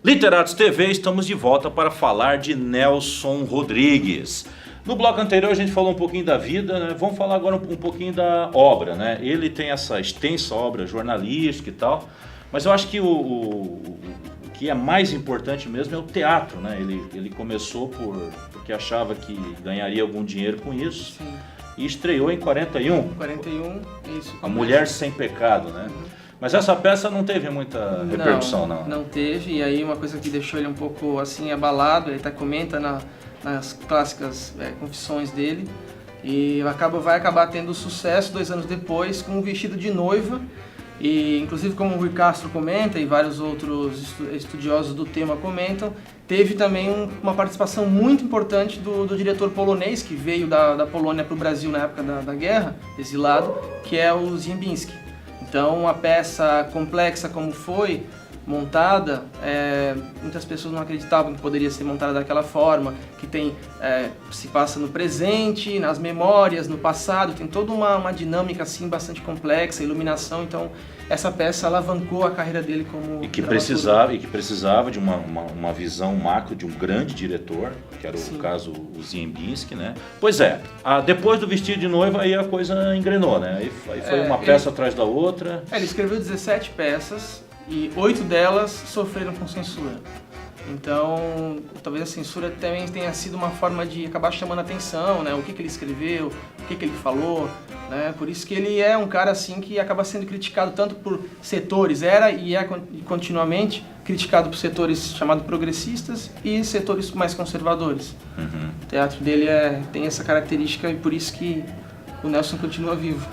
Literatos TV, estamos de volta para falar de Nelson Rodrigues. No bloco anterior a gente falou um pouquinho da vida, né? Vamos falar agora um pouquinho da obra, né? Ele tem essa extensa obra jornalística e tal, mas eu acho que o que é mais importante mesmo é o teatro, né? Ele começou porque achava que ganharia algum dinheiro com isso. Sim. E estreou em 41. 41, isso. A Mulher Sem Pecado, né? Mas essa peça não teve muita repercussão, não. Não teve, e aí uma coisa que deixou ele um pouco assim abalado, ele até comenta nas clássicas confissões dele, e vai acabar tendo sucesso 2 anos depois com O Vestido de Noiva, e inclusive como o Rui Castro comenta e vários outros estudiosos do tema comentam, teve também uma participação muito importante do diretor polonês que veio da Polônia para o Brasil na época da guerra, exilado, que é o Ziembinski. Então, uma peça complexa como foi montada, muitas pessoas não acreditavam que poderia ser montada daquela forma, que se passa no presente, nas memórias, no passado, tem toda uma dinâmica assim bastante complexa, iluminação, então essa peça alavancou a carreira dele como que precisava de uma visão macro de um grande diretor, que era o caso o Ziembinski, né? Pois é, depois do Vestido de Noiva aí a coisa engrenou, né? Aí foi uma peça atrás da outra. Ele escreveu 17 peças e 8 delas sofreram com censura. Então, talvez a censura também tenha sido uma forma de acabar chamando a atenção, né? O que ele escreveu, o que ele falou, né? Por isso que ele é um cara assim que acaba sendo criticado tanto por setores, e continuamente criticado por setores chamados progressistas e setores mais conservadores. Uhum. O teatro dele tem essa característica e por isso que o Nelson continua vivo.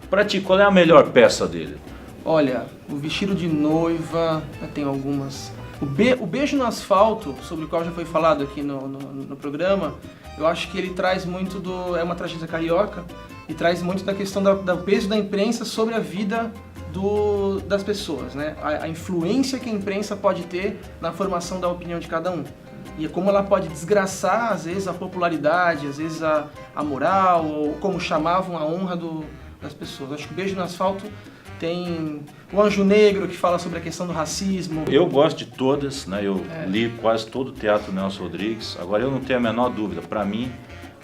Pra ti, qual é a melhor peça dele? Olha, O Vestido de Noiva, tem algumas. O Beijo no Asfalto, sobre o qual já foi falado aqui no programa, eu acho que ele traz muito é uma tragédia carioca, e traz muito da questão do peso da imprensa sobre a vida das pessoas, né? A influência que a imprensa pode ter na formação da opinião de cada um. E como ela pode desgraçar, às vezes, a popularidade, às vezes a moral, ou como chamavam a honra das pessoas. Eu acho que o Beijo no Asfalto tem O Anjo Negro, que fala sobre a questão do racismo. Eu gosto de todas, né? Eu li quase todo o teatro Nelson Rodrigues. Agora eu não tenho a menor dúvida, para mim,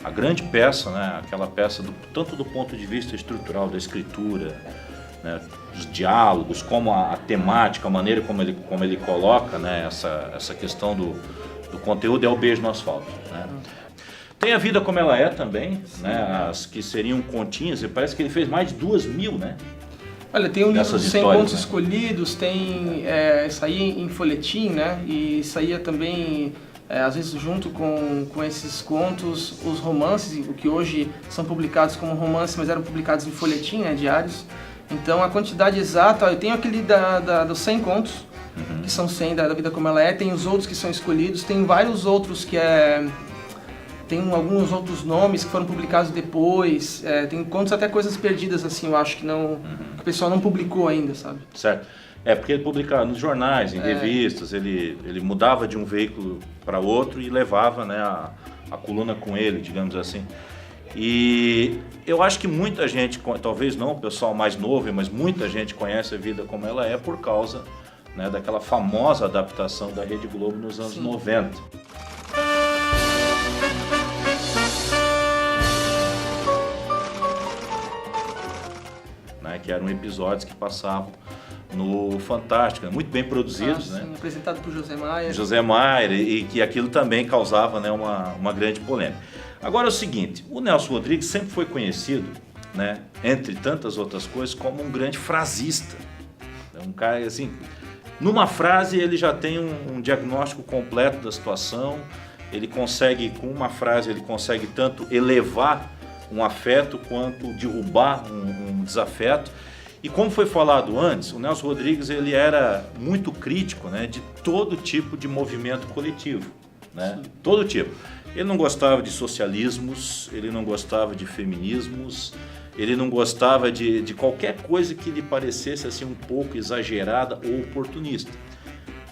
a grande peça, né? Aquela peça, tanto do ponto de vista estrutural da escritura, né? Dos diálogos, como a temática, a maneira como ele coloca, né? Essa questão do conteúdo é O Beijo no Asfalto, né? Tem A Vida Como Ela É também, né? As que seriam continhas, e parece que ele fez mais de 2.000, né? Olha, tem o livro dos 100 histórias, contos né? Escolhidos, saía em folhetim, né? E saía também, às vezes junto com esses contos, os romances, o que hoje são publicados como romance, mas eram publicados em folhetim, né? Diários. Então a quantidade exata, eu tenho aquele dos 100 contos, que são 100 da Vida Como Ela É, tem os outros que são escolhidos, tem vários outros tem alguns outros nomes que foram publicados depois, tem contos até coisas perdidas, assim, eu acho que que o pessoal não publicou ainda, sabe? Certo. Porque ele publicava nos jornais, em revistas, ele mudava de um veículo para outro e levava, né, a coluna com ele, digamos assim. E eu acho que muita gente, talvez não o pessoal mais novo, mas muita gente conhece A Vida Como Ela É por causa, né, daquela famosa adaptação da Rede Globo nos anos 90. Que eram episódios que passavam no Fantástico, muito bem produzidos, né? Apresentado por José Maier, e que aquilo também causava, né, uma grande polêmica. Agora é o seguinte, o Nelson Rodrigues sempre foi conhecido, né, entre tantas outras coisas, como um grande frasista. É um cara assim, numa frase ele já tem um diagnóstico completo da situação, com uma frase ele consegue tanto elevar um afeto quanto derrubar um desafeto. E como foi falado antes, o Nelson Rodrigues ele era muito crítico, né, de todo tipo de movimento coletivo, né? Todo tipo. Ele não gostava de socialismos, ele não gostava de feminismos, ele não gostava de qualquer coisa que lhe parecesse assim um pouco exagerada ou oportunista.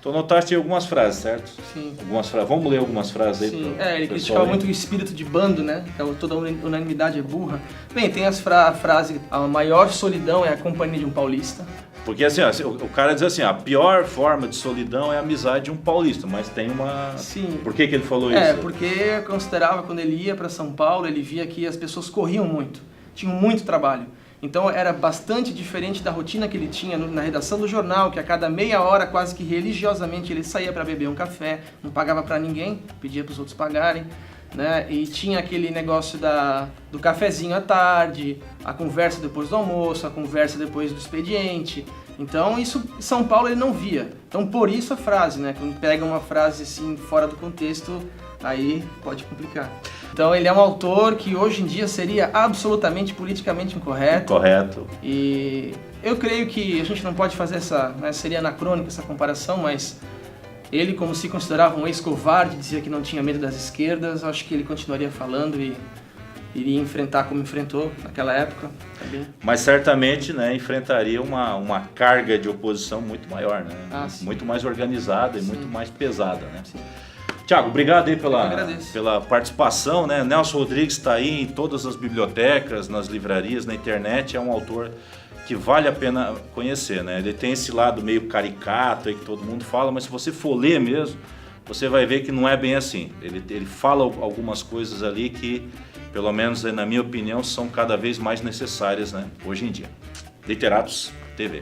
Então notaste algumas frases, certo? Sim. Algumas frases. Vamos ler algumas frases aí. Sim, ele criticava muito o espírito de bando, né? Toda unanimidade é burra. Bem, tem a frase, a maior solidão é a companhia de um paulista. Porque assim, ó, o cara diz assim, a pior forma de solidão é a amizade de um paulista, mas tem uma... Sim. Por que ele falou isso? Porque eu considerava, quando ele ia para São Paulo, ele via que as pessoas corriam muito, tinham muito trabalho. Então era bastante diferente da rotina que ele tinha na redação do jornal, que a cada meia hora, quase que religiosamente, ele saía para beber um café, não pagava para ninguém, pedia para os outros pagarem, né? E tinha aquele negócio do cafezinho à tarde, a conversa depois do almoço, a conversa depois do expediente. Então isso em São Paulo ele não via. Então por isso a frase, né? Quando pega uma frase assim fora do contexto, aí pode complicar. Então ele é um autor que hoje em dia seria absolutamente politicamente incorreto. Correto. E eu creio que a gente não pode fazer seria anacrônica essa comparação, mas ele, como se considerava um ex-covarde, dizia que não tinha medo das esquerdas, acho que ele continuaria falando e iria enfrentar como enfrentou naquela época também. Mas certamente, né, enfrentaria uma carga de oposição muito maior, né? Muito mais organizada e muito mais pesada, né? Sim. Tiago, obrigado aí pela participação, né? Nelson Rodrigues está aí em todas as bibliotecas, nas livrarias, na internet, é um autor que vale a pena conhecer, né? Ele tem esse lado meio caricato aí que todo mundo fala, mas se você for ler mesmo, você vai ver que não é bem assim. Ele fala algumas coisas ali que, pelo menos na minha opinião, são cada vez mais necessárias, né, hoje em dia. Literatos TV.